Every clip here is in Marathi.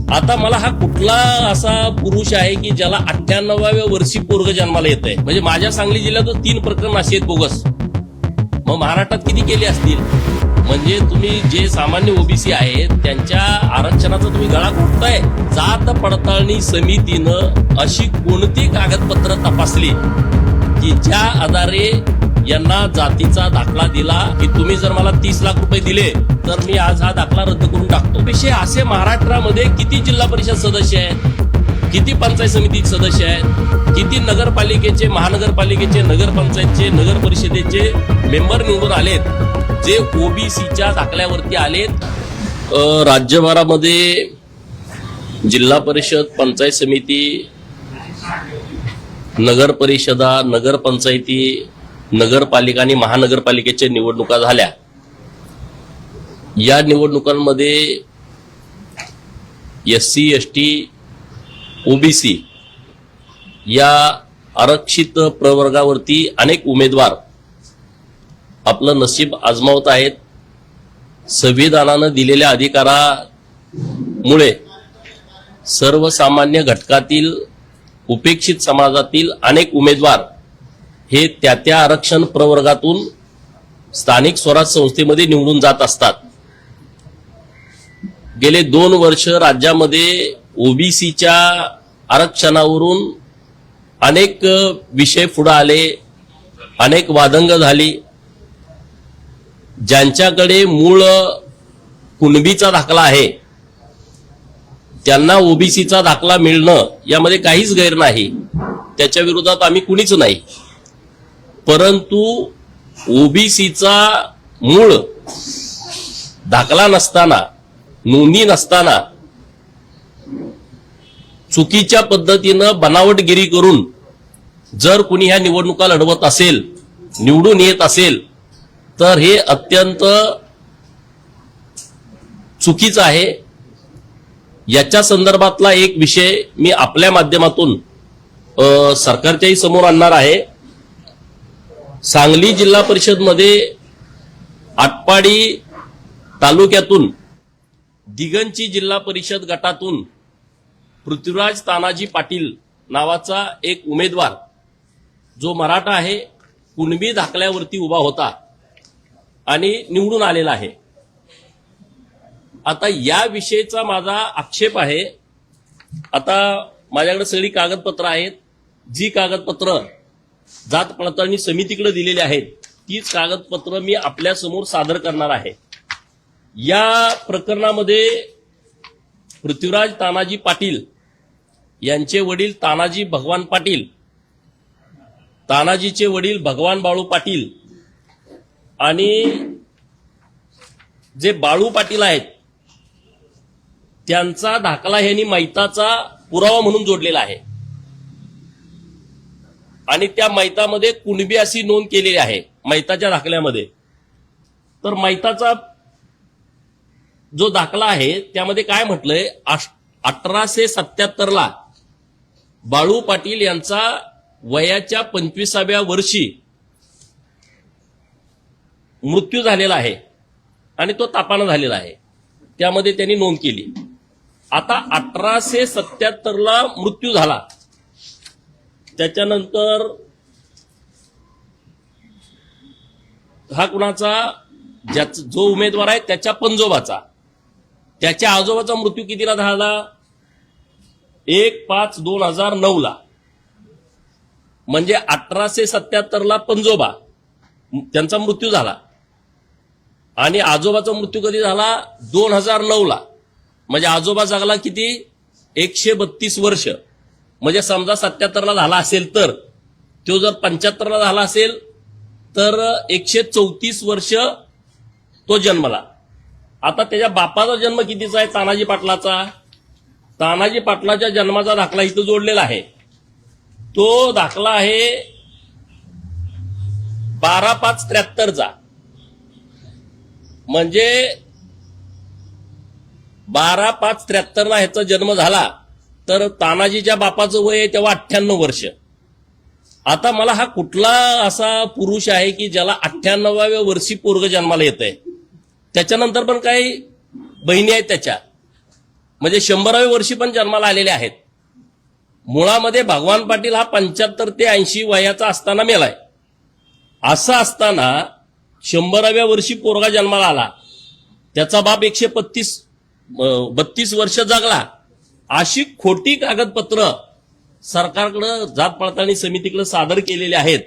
आता मला हा कुठला असा पुरुष आहे की ज्याला 98व्या वर्षी पोरग जन्माला येत आहे? म्हणजे माझ्या सांगली जिल्ह्यात 3 प्रकरण अशी आहेत बोगस. मग महाराष्ट्रात किती केले असतील? म्हणजे तुम्ही जे सामान्य ओबीसी आहेत त्यांच्या आरक्षणाचा तुम्ही गळा घोटताय. जात पडताळणी समितीनं अशी कोणती कागदपत्र तपासली की ज्या आधारे यांना जातीचा दाखला दिला की तुम्ही जर मला 30 लाख रुपये दिले तर मी आज हा दाखला रद्द करून टाकतो? विषय असे महाराष्ट्रामध्ये किती जिल्हा परिषद सदस्य आहेत, किती पंचायत समिती सदस्य आहेत, किती नगरपालिकेचे, महानगरपालिकेचे, नगरपंचायतचे, नगर परिषदेचे मेंबर निवडून आलेत जे ओबीसीच्या दाखल्यावरती आलेत. राज्यभरामध्ये जिल्हा परिषद, पंचायत समिती, नगर परिषदा, नगरपंचायती, नगरपालिका आणि महानगरपालिकेच्या निवडणुका झाल्या. या निवडणुकांमध्ये SC, ST, OBC या आरक्षित प्रवर्गावरती अनेक उमेदवार आपलं नशीब आजमावत आहेत. संविधानानं दिलेल्या अधिकारामुळे सर्वसामान्य घटकातील उपेक्षित समाजातील अनेक उमेदवार हे त्या आरक्षण प्रवर्गातून स्थानिक स्वराज्य संस्थेमध्ये निवडून जात असतात. गेले 2 वर्ष राज्यामध्ये ओबीसीच्या आरक्षणावरून अनेक विषय पुढे आले, अनेक वादंग झाली. ज्यांच्याकडे मूळ कुणबीचा दाखला आहे त्यांना ओबीसीचा दाखला मिळणं यामध्ये काहीच गैर नाही, त्याच्या विरोधात आम्ही कुणीच नाही. परंतु ओबीसीचा मूळ दाखला नसताना, नोंदणी नसताना चुकीच्या पद्धतीनं बनावटगिरी करून जर कुणी ह्या निवडणुका लढवत असेल, निवडून येत असेल तर हे अत्यंत चुकीचं आहे. याच्या संदर्भातला एक विषय मी आपल्या माध्यमातून सरकारच्याही समोर आणणार आहे. सांगली जिल्हा परिषद मध्ये आटपाडी तालुक्यातून दिगंची जिल्हा परिषद गटातून पृथ्वीराज तानाजी पाटील नावाचा एक उमेदवार जो मराठा आहे, कुणबी दाखल्यावरती उभा होता आणि निवडून आलेला आहे. आता या विषयीचा माझा आक्षेप आहे. आता माझ्याकडे सगळी कागदपत्र आहेत. जी कागदपत्र जात पडताळणी समितीकडे दिलेली आहेत तीच कागदपत्र मी आपल्या समोर सादर करणार आहे. या प्रकरणामध्ये पृथ्वीराज तानाजी पाटील यांचे वडील तानाजी भगवान पाटील, तानाजीचे वडील भगवान बाळू पाटील आणि जे बाळू पाटील आहेत त्यांचा दाखला यांनी मैताचा पुरावा म्हणून जोडलेला आहे आणि त्या मैतामध्ये कुणबी अशी नोंद केलेली आहे मैताच्या दाखल्यामध्ये. तर मैताचा जो दाखला आहे त्यामध्ये काय म्हटलंय, 1877 बाळू पाटील यांचा वयाच्या 25व्या वर्षी मृत्यू झालेला आहे आणि तो तापानं झालेला आहे, त्यामध्ये त्यांनी नोंद केली. आता 1877 मृत्यू झाला, त्याच्यानंतर हा कुणाचा, जो उमेदवार आहे त्याच्या पंजोबाचा, त्याच्या आजोबाचा मृत्यू कितीला झाला, 1/5/2009 म्हणजे 1877 पंजोबा त्यांचा मृत्यू झाला आणि आजोबाचा मृत्यू कधी झाला, 2009 म्हणजे आजोबा जगला किती, 132 वर्ष. म्हणजे समजा 77 झाला असेल तर तो जर 75 झाला असेल तर 134 वर्ष तो जन्मला. आता त्याच्या बापाचा जन्म कितीचा आहे, तानाजी पाटलाचा. तानाजी पाटलाच्या जन्माचा दाखला इथं जोडलेला आहे. तो दाखला आहे 12/5/73 म्हणजे 12/5/73 ह्याचा जन्म झाला तर तानाजीच्या बापाचं वय आहे तेव्हा 98 वर्ष. आता मला हा कुठला असा पुरुष आहे की ज्याला 98व्या वर्षी पोरग जन्माला येत आहे? त्याच्यानंतर पण काही बहिणी आहेत त्याच्या, म्हणजे 100व्या वर्षी पण जन्माला आलेले आहेत. मुळामध्ये भगवान पाटील हा 75 ते 80 वयाचा असताना मेलाय. असं असताना 100व्या वर्षी पोरगा जन्माला आला, त्याचा बाप 132 वर्ष जगला, अशी खोटी कागदपत्र सरकारकडे जात पडताळणी समितीकडे सादर केलेले आहेत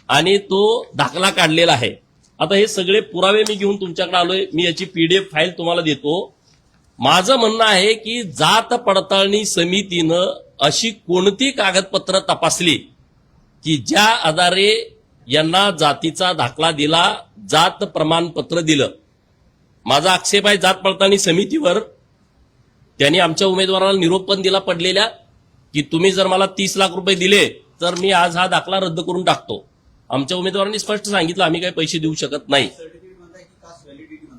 आणि तो दाखला काढलेला आहे. आता हे सगळे पुरावे मी घेऊन तुमच्याकडे आलोय. मी याची PDF फाईल तुम्हाला देतो. माझं म्हणणं आहे की जात पडताळणी समितीनं अशी कोणती कागदपत्र तपासली की ज्या आधारे यांना जातीचा दाखला दिला, जात प्रमाणपत्र दिलं. माझा आक्षेप आहे जात पडताळणी समितीवर. त्यांनी आमच्या उमेदवाराला निरोप पण दिला पडलेल्या की तुम्ही जर मला 30 लाख रुपये दिले तर मी आज हा दाखला रद्द करून टाकतो. आमच्या उमेदवारांनी स्पष्ट सांगितलं आम्ही काही पैसे देऊ शकत नाही.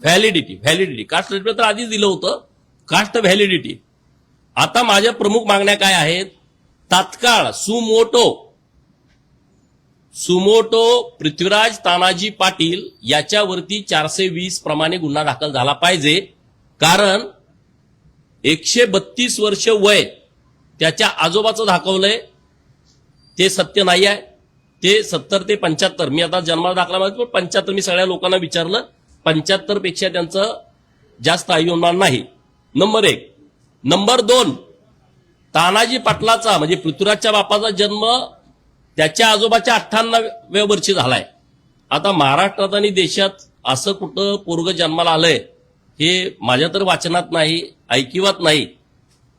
व्हॅलिडिटी कास्ट सर्टिफिकेट तर आधीच दिलं होतं, कास्ट व्हॅलिडिटी. आता माझ्या प्रमुख मागण्या काय आहेत? तात्काळ सुमोटो पृथ्वीराज तानाजी पाटील याच्यावरती 420 प्रमाणे गुन्हा दाखल झाला पाहिजे. कारण 132 वर्ष वय त्याच्या आजोबाचं दाखवलंय, ते सत्य नाही आहे. ते 70 ते 75, मी आता जन्माला दाखला मागितला 75, मी सगळ्या लोकांना विचारलं 75 पेक्षा त्यांचं जास्त आयुमान नाही. नंबर 1. नंबर 2, तानाजी पाटलाचा म्हणजे पृथ्वीराजच्या बापाचा जन्म त्याच्या आजोबाच्या 98व्या वर्षी झालाय. आता महाराष्ट्रात आणि देशात असं कुठं पोरग जन्माला आलंय हे माझ्या तर वाचनात नाही, ऐकिवात नाही.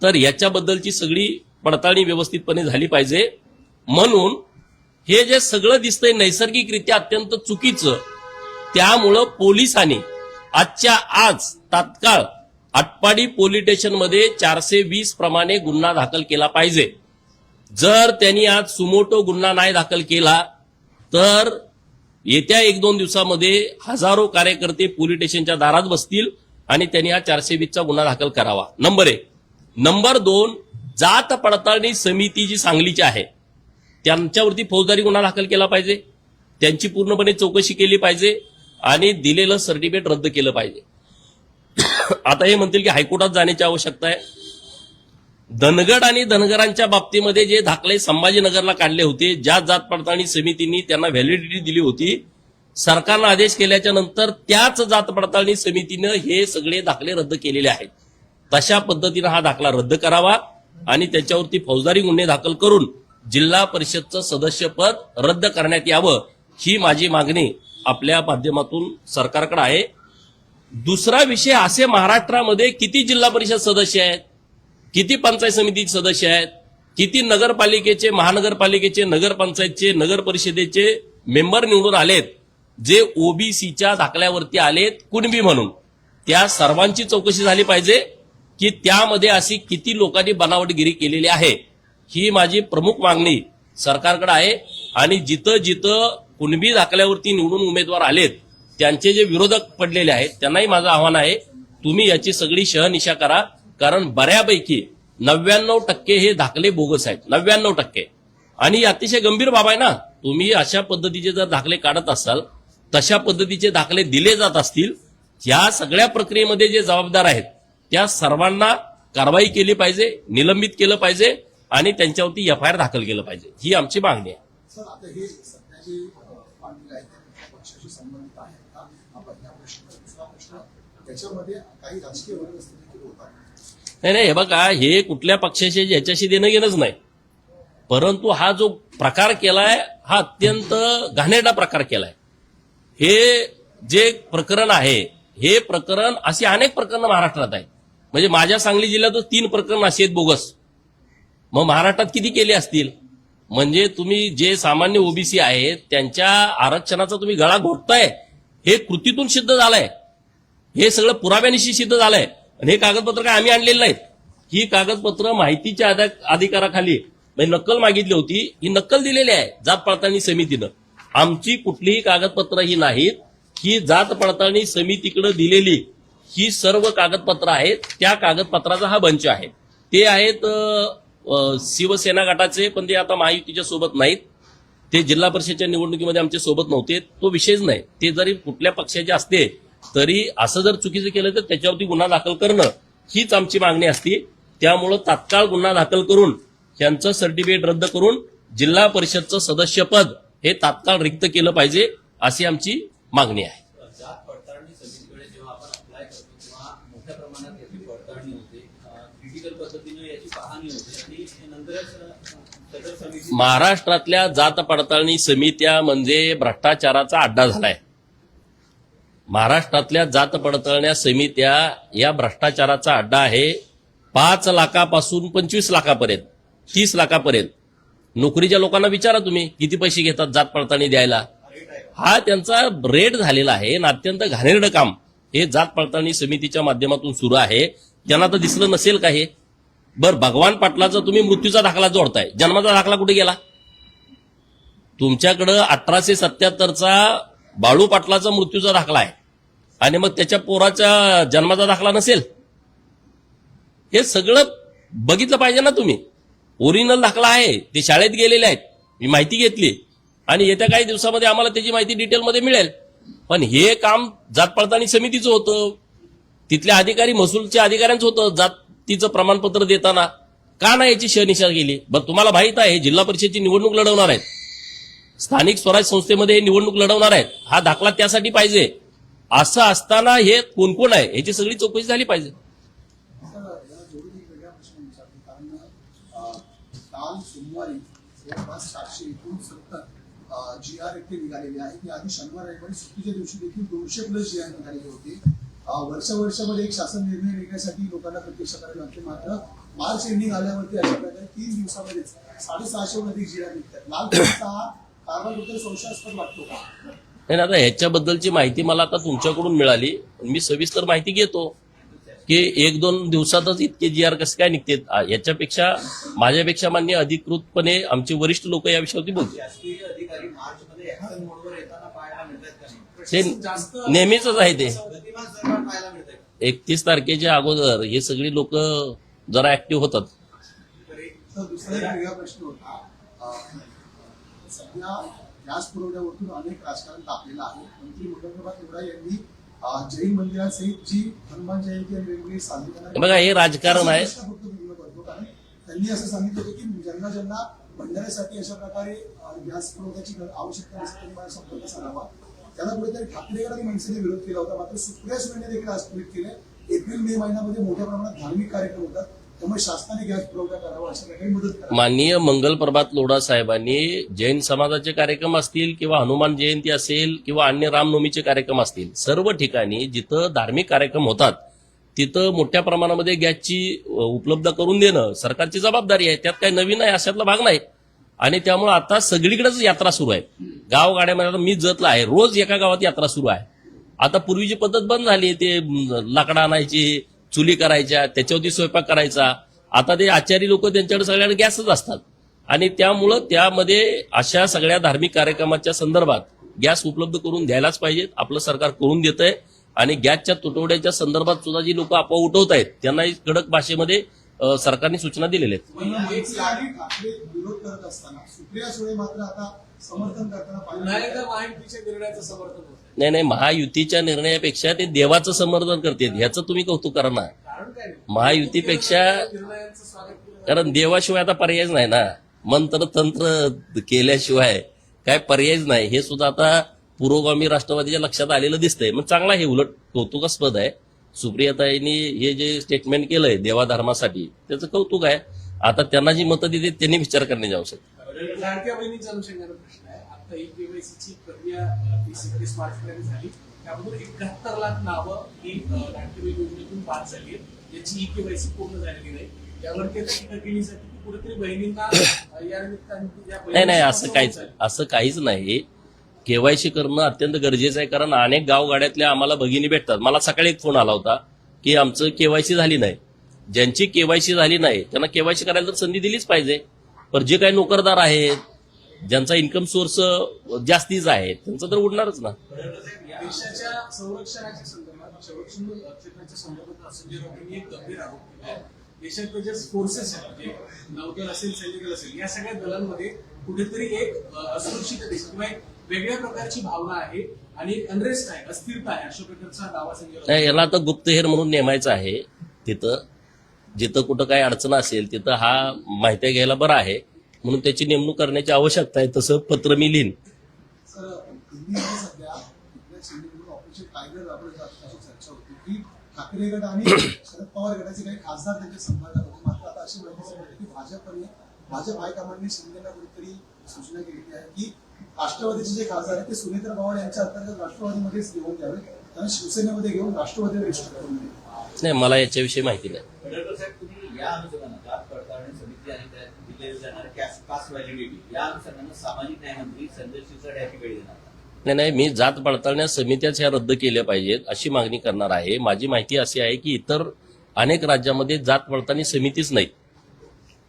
तर याच्याबद्दलची सगळी पडताळणी व्यवस्थितपणे झाली पाहिजे. म्हणून हे जे सगळं दिसतंय नैसर्गिकरित्या अत्यंत चुकीचं, त्यामुळं पोलिसांनी आजच्या आज तात्काळ आटपाडी पोलीस स्टेशनमध्ये 420 प्रमाणे गुन्हा दाखल केला पाहिजे. जर त्यांनी आज सुमोटो गुन्हा नाही दाखल केला तर येत्या 1-2 दिवसामध्ये हजारो कार्यकर्ते पोलीस स्टेशनच्या दारात बसतील आणि त्यांनी हा 420चा गुन्हा दाखल करावा. नंबर 1. नंबर 2, जात पडताळणी समिती जी सांगलीची आहे त्यांच्यावरती फौजदारी गुन्हा दाखल केला पाहिजे, त्यांची पूर्णपणे चौकशी केली पाहिजे आणि दिलेलं सर्टिफिकेट रद्द केलं पाहिजे. आता हे म्हणतील की हायकोर्टात जाण्याची आवश्यकता आहे. धनगड आणि धनगरांच्या बाबतीमध्ये जे दाखले संभाजीनगरला काढले होते, ज्या जात पडताळणी समितीने त्यांना व्हॅलिडिटी दिली होती, सरकारनं आदेश केल्याच्या नंतर त्याच जात पडताळणी समितीनं हे सगळे दाखले रद्द केलेले आहेत. तशा पद्धतीनं हा दाखला रद्द करावा आणि त्याच्यावरती फौजदारी गुन्हे दाखल करून जिल्हा परिषदचं सदस्यपद रद्द करण्यात यावं, ही माझी मागणी आपल्या माध्यमातून सरकारकडे आहे. दुसरा विषय, असे महाराष्ट्रामध्ये किती जिल्हा परिषद सदस्य आहेत, किती पंचायत समिती सदस्य आहेत, किती नगरपालिकेचे, महानगरपालिकेचे, नगरपंचायतचे, नगर परिषदेचे मेंबर निवडून आलेत जे ओबीसीच्या दाखल्यावरती आलेत कुणबी म्हणून. त्या सर्वांची चौकशी झाली पाहिजे की त्यामध्ये अशी किती लोकांनी बनावटगिरी केलेली आहे, ही माझी प्रमुख मागणी सरकारकडे आहे. आणि जिथं जिथं कुणबी दाखल्यावरती निवडून उमेदवार आलेत त्यांचे जे विरोधक पडलेले आहेत त्यांनाही माझं आव्हान आहे, तुम्ही याची सगळी शहनिशा करा. कारण बऱ्यापैकी 99% हे दाखले बोगस आहेत, 99%. आणि अतिशय गंभीर बाब आहे ना, तुम्ही अशा पद्धतीचे जर दाखले काढत असाल, तशा पद्धतीचे दाखले दिले जात असतील, या सगळ्या प्रक्रियेमध्ये जे जबाबदार आहेत त्या सर्वांना कारवाई केली पाहिजे, निलंबित केलं पाहिजे आणि त्यांच्यावरती FIR दाखल केलं पाहिजे, ही आमची मागणी आहे. सर, आता हे सध्याचे पाटील आहेत पक्षाशी संबंधित आहेत का? हा पहिला प्रश्न. दुसरा प्रश्न, त्याच्यामध्ये काही राजकीय वर्ग देखील होतात. नाही, हे बघा, हे कुठल्या पक्षाशी याच्याशी देणं घेणंच नाही. परंतु हा जो प्रकार केलाय हा अत्यंत घाणेरडा प्रकार केलाय. हे जे प्रकरण आहे, हे प्रकरण अशी अनेक प्रकरणं महाराष्ट्रात आहेत. म्हणजे माझ्या सांगली जिल्ह्यातच 3 प्रकरण अशी आहेत बोगस. मग महाराष्ट्रात किती केले असतील? म्हणजे तुम्ही जे सामान्य ओबीसी आहेत त्यांच्या आरक्षणाचा तुम्ही गळा घोटताय, हे कृतीतून सिद्ध झालंय, हे सगळं पुराव्यानिशी सिद्ध झालंय. आणि हे कागदपत्र काय आम्ही आणलेले नाहीत, ही कागदपत्र माहितीच्या अधिकाराखाली म्हणजे नक्कल मागितली होती, ही नक्कल दिलेली आहे जात पडताळणी समितीनं. आमची कुठलीही कागदपत्र ही नाहीत, ही जात पडताळणी समितीकडे दिलेली ही सर्व कागदपत्र आहेत. त्या कागदपत्राचा हा बंच आहे. ते आहेत शिवसेना गटाचे, पण ते आता महायुतीच्या सोबत नाहीत. ते जिल्हा परिषदेच्या निवडणुकीमध्ये आमच्या सोबत नव्हते, तो विषयच नाही. ते जरी कुठल्या पक्षाचे असते तरी असं जर चुकीचं केलं तर त्याच्यावरती गुन्हा दाखल करणं हीच आमची मागणी असती. त्यामुळं तात्काळ गुन्हा दाखल करून यांचं सर्टिफिकेट रद्द करून जिल्हा परिषदचं सदस्यपद हे तात्काळ रिक्त केलं पाहिजे अशी आमची मागणी आहे. जात पडताळणी समितीकडे जेव्हा आपण अप्लाय करतो तेव्हा मोठ्या प्रमाणात याची पडताळणी होते, क्रिटिकल पद्धतीने याची पाहणी होते आणि नंतरच सदर समिती महाराष्ट्रातल्या जात पडताळणी समित्या म्हणजे भ्रष्टाचाराचा अड्डा झालाय. महाराष्ट्रातल्या जात पडताळण्या समित्या या भ्रष्टाचाराचा अड्डा आहे. 5 लाखापासून 25 लाखापर्यंत 30 लाखापर्यंत नोकरीच्या लोकांना विचारा तुम्ही किती पैसे घेतात जात पडताळणी द्यायला. हा त्यांचा रेट झालेला आहे आणि अत्यंत घाणेरडं काम हे जात पडताळणी समितीच्या माध्यमातून सुरू आहे. त्यांना तर दिसलं नसेल का हे? बर, भगवान पाटलाचा तुम्ही मृत्यूचा दाखला जोडताय, जन्माचा दाखला कुठे गेला? तुमच्याकडं 1877चा बाळू पाटलाचा मृत्यूचा दाखला आहे आणि मग त्याच्या पोराचा जन्माचा दाखला नसेल? हे सगळं बघितलं पाहिजे ना तुम्ही. ओरिजिनल दाखला आहे, ते शाळेत गेलेले आहेत, मी माहिती घेतली आणि येत्या काही दिवसामध्ये आम्हाला त्याची माहिती डिटेलमध्ये मिळेल. पण हे काम जात पडताळणी समितीचं होतं, तिथल्या अधिकारी महसूलच्या अधिकाऱ्यांचं होतं. जातीचं प्रमाणपत्र देताना का नाही याची शहनिशा केली? बरं, तुम्हाला माहित आहे जिल्हा परिषदेची निवडणूक लढवणार आहेत, स्थानिक स्वराज्य संस्थेमध्ये निवडणूक लढवणार आहेत, हा दाखला त्यासाठी पाहिजे. असं असताना हे कोण कोण आहे याची सगळी चौकशी झाली पाहिजे. सर, याला जोडून एक वेगळा प्रश्न विचारतो, कारण काल सोमवारी 769 GR इथे निघालेले आहे. ते आधी शनिवार रविवारी सुट्टीच्या दिवशी देखील 200+ GR निघालेले होते. वर्षामध्ये एक शासन निर्णय घेण्यासाठी लोकांना प्रतीक्षा करावी लागते. मात्र मार्च एंडिंग आल्यावरती अशा प्रकारे 3 दिवसामध्येच 650 अधिक GR निघतात. लाल परीचा हा कारभार कुठे संशयास्पद वाटतो का? नाही, आता ह्याच्याबद्दलची माहिती मला आता तुमच्याकडून मिळाली. मी सविस्तर माहिती घेतो की 1-2 दिवसातच इतके GR कसं काय निघते. याच्यापेक्षा माझ्यापेक्षा मान्य अधिकृतपणे आमचे वरिष्ठ लोक या विषयावरती बोलतील. शासकीय अधिकारी मार्चमध्ये ऍक्शन मोडवर येताना पाहायला मिळतात का नाही? ते नेहमीच आहे. ते गतिमान सरकार पाहायला मिळतंय का? 31 तारखेच्या अगोदर हे सगळी लोक जरा ऍक्टिव्ह होतात. तर दुसरा एक वेगळा प्रश्न होता. सध्या गॅस पुरवठ्यावरतून अनेक राजकारण तापलेलं आहे. मंत्री मुरलीधर मोहोळ यांनी जैन मंदिरासहित जी हनुमान जयंती आणि वेगवेगळी साजरी करण्यात बघा, हे राजकारण आहे. फक्त पूर्ण करतो, कारण त्यांनी असं सांगितलं होतं की ज्यांना भंडाऱ्यासाठी अशा प्रकारे गॅस पुरवठ्याची आवश्यकता नसते त्यांनी माझा संपर्क साधावा. त्याला कुठेतरी ठाकरे आणि मनसेने विरोध केला होता. मात्र सुप्रिया सुळेने देखील आज ट्विट केले, एप्रिल-मे महिन्यामध्ये मोठ्या प्रमाणात धार्मिक कार्यक्रम होतात, त्यामुळे शासनाने गॅस पुरवठा करावा, अशा प्रकारे मदत करा. माननीय मंगल प्रभात लोढा साहेबांनी जैन समाजाचे कार्यक्रम असतील किंवा हनुमान जयंती असेल किंवा अन्य रामनवमीचे कार्यक्रम असतील, सर्व ठिकाणी जिथं धार्मिक कार्यक्रम होतात तिथं मोठ्या प्रमाणामध्ये गॅसची उपलब्ध करून देणं सरकारची जबाबदारी आहे. त्यात काही नवीन आहे अशातला भाग नाही. आणि त्यामुळे आता सगळीकडेच यात्रा सुरू आहे. गावगाड्यामध्ये आता मी जतला आहे, रोज एका गावात यात्रा सुरू आहे. आता पूर्वीची पद्धत बंद झाली, ते लाकडं आणायची, चुली करायच्या, त्याच्यावरती स्वयंपाक करायचा. आता ते आचारी लोक त्यांच्याकडे सगळ्यांना गॅसच असतात आणि त्यामुळं त्यामध्ये अशा सगळ्या धार्मिक कार्यक्रमाच्या संदर्भात गॅस उपलब्ध करून द्यायलाच पाहिजेत. आपलं सरकार करून देतंय आणि गॅसच्या तुटवड्याच्या संदर्भात सुद्धा जी लोक अफवा उठवत आहेत त्यांना कडक भाषेमध्ये सरकारने सूचना दिलेल्या आहेत. ठाकरे विरोध करत असताना सुप्रिया सुळे मात्र आता समर्थन करताना पाहिलं. महायुतीच्या निर्णयाचं समर्थन होतं. नाही, महायुतीच्या निर्णयापेक्षा ते देवाचं समर्थन करतात, ह्याचं तुम्ही कौतुक करा ना. कारण काय नाही? महायुतीपेक्षा, निर्णयांचं स्वागत केलं. कारण देवाशिवाय आता पर्यायच नाही ना. मंत्र तंत्र केल्याशिवाय काय पर्यायच नाही. हे सुद्धा आता पुरोगामी राष्ट्रवादीच्या लक्षात आलेलं दिसतंय. मग चांगला, हे उलट कौतुकास्पद आहे. सुप्रियाताईंनी हे जे स्टेटमेंट केलंय देवाधर्मासाठी त्याचं कौतुक आहे. आता त्यांना जी मतं दिली त्यांनी विचार करण्याची आवश्यकता. लाडक्या बहिणीचा अनुषंगाने प्रश्न आहे. आता ही केवायसीची प्रक्रिया 30 मार्चला झाली, त्यामधून 71 लाख नावं ही लाडकी बहीण योजनेतून पास झाली आहेत. याची ही केवायसी पूर्ण झालेली नाही. यावरती आता टीका केलीसाठी कुठेतरी बहिणींना या निमित्ताने नाही, असं काहीच नाही. केवायसी करणं अत्यंत गरजेचं आहे, कारण अनेक गावगाड्यातल्या आम्हाला भगिनी भेटतात. मला सकाळी एक फोन आला होता की आमचं केवायसी झाली नाही. ज्यांची केवायसी झाली नाही त्यांना केवायसी करायला तर संधी दिलीच पाहिजे. पण जे काही नोकरदार आहेत, ज्यांचा इन्कम सोर्स जास्तीच आहे, त्यांचं तर उडणारच ना. देशाच्या संरक्षणाच्या संदर्भात, संरक्षण क्षेत्राच्या संदर्भात संजय राऊतांनी एक गंभीर आरोप केला आहे. देशातले जे फोर्सेस आहेत, म्हणजे नौदल असेल, सैनिक दल असेल, या सगळ्या दलांमध्ये कुठेतरी एक असुरक्षित किंवा एक वेगळ्या प्रकारची भावना आहे आणि एक अनरेस्ट आहे, अस्थिरता आहे, अशा प्रकारचा दावा संजय राऊत. याला आता गुप्तहेर म्हणून नेमायचं आहे. तिथं जिथं कुठं काही अडचण असेल तिथं हा माहिती घ्यायला बरं आहे, म्हणून त्याची नेमणूक करण्याची आवश्यकता आहे. तसं पत्र मी लिहीन. सर दिल्लीमध्ये सध्या इथल्या चेन्नईमधून ऑपरेशन टायगर राबवलं जात अशी चर्चा होती की ठाकरे गट आणि शरद पवार गटाचे काही खासदार त्यांच्या संपर्कात होते. मात्र आता अशी माहिती समोर येते की भाजप हायकमांडने शिंदेना कुठेतरी सूचना केलेली आहे की राष्ट्रवादीचे जे खासदार आहेत ते सुनेत्र पवार यांच्या अंतर्गत राष्ट्रवादीमध्येच घेऊन द्यावे, त्यांना शिवसेनेमध्ये घेऊन राष्ट्रवादीला विश्वास करून द्यावे. नाही, मला याच्याविषयी माहिती नाही. डॉक्टर साहेब, तुम्ही या अनुषंगानं जात पडताळणी समिती आणि त्यात दिले जाणारे कास्ट व्हॅलिडिटी या अनुषंगानं सामाजिक न्याय मंत्री संजय शिरसाट याची वेळ देणार. नाही, मी जात पडताळण्या समित्याच ह्या रद्द केल्या पाहिजेत अशी मागणी करणार आहे. माझी माहिती अशी आहे की इतर अनेक राज्यामध्ये जात पडताळणी समितीच नाही.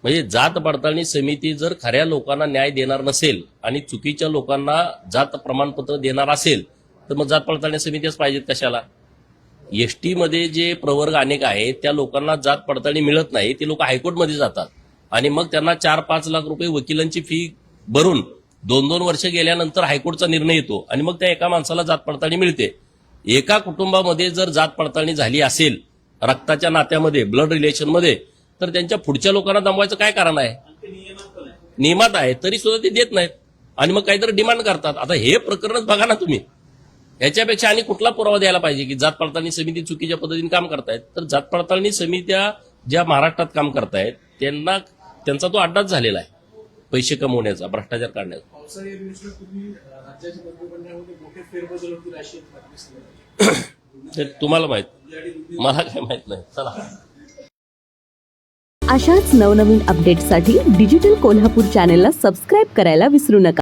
म्हणजे जात पडताळणी समिती जर खऱ्या लोकांना न्याय देणार नसेल आणि चुकीच्या लोकांना जात प्रमाणपत्र देणार असेल तर मग जात पडताळणी समितीच पाहिजेत कशाला. एसटी मध्ये जे प्रवर्ग अनेक आहेत त्या लोकांना जात पडताळणी मिळत नाही. ते लोक हायकोर्टमध्ये जातात आणि मग त्यांना 4-5 लाख रुपये वकिलांची फी भरून 2-2 वर्ष गेल्यानंतर हायकोर्टचा निर्णय येतो आणि मग त्या एका माणसाला जात पडताळणी मिळते. एका कुटुंबामध्ये जर जात पडताळणी झाली असेल रक्ताच्या नात्यामध्ये, ब्लड रिलेशनमध्ये, तर त्यांच्या पुढच्या लोकांना दमवायचं काय कारण आहे. नियमात आहे तरी सुद्धा ते देत नाहीत आणि मग काहीतरी डिमांड करतात. आता हे प्रकरणच बघा ना तुम्ही. याच्यापेक्षा आणि कुठला पुरावा द्यायला पाहिजे की जात पडताळणी समिती चुकीच्या पद्धतीने काम करतायत. तर जात पडताळणी समित्या ज्या महाराष्ट्रात काम करतायत त्यांचा तो अड्डाच झालेला आहे पैसे कमवण्याचा, भ्रष्टाचार काढण्याचा. पावसाळी अधिवेशनात तुम्ही राज्याच्या मंत्रिमंडळामध्ये मोठे फेरबदल होतील अशी एक बातमी समोर आली. ते तुम्हाला माहित, मला काय माहित नाही. चला. अशाच नवनवीन अपडेट्ससाठी डिजिटल कोल्हापूर चॅनेलला सबस्क्राईब करायला विसरू नका.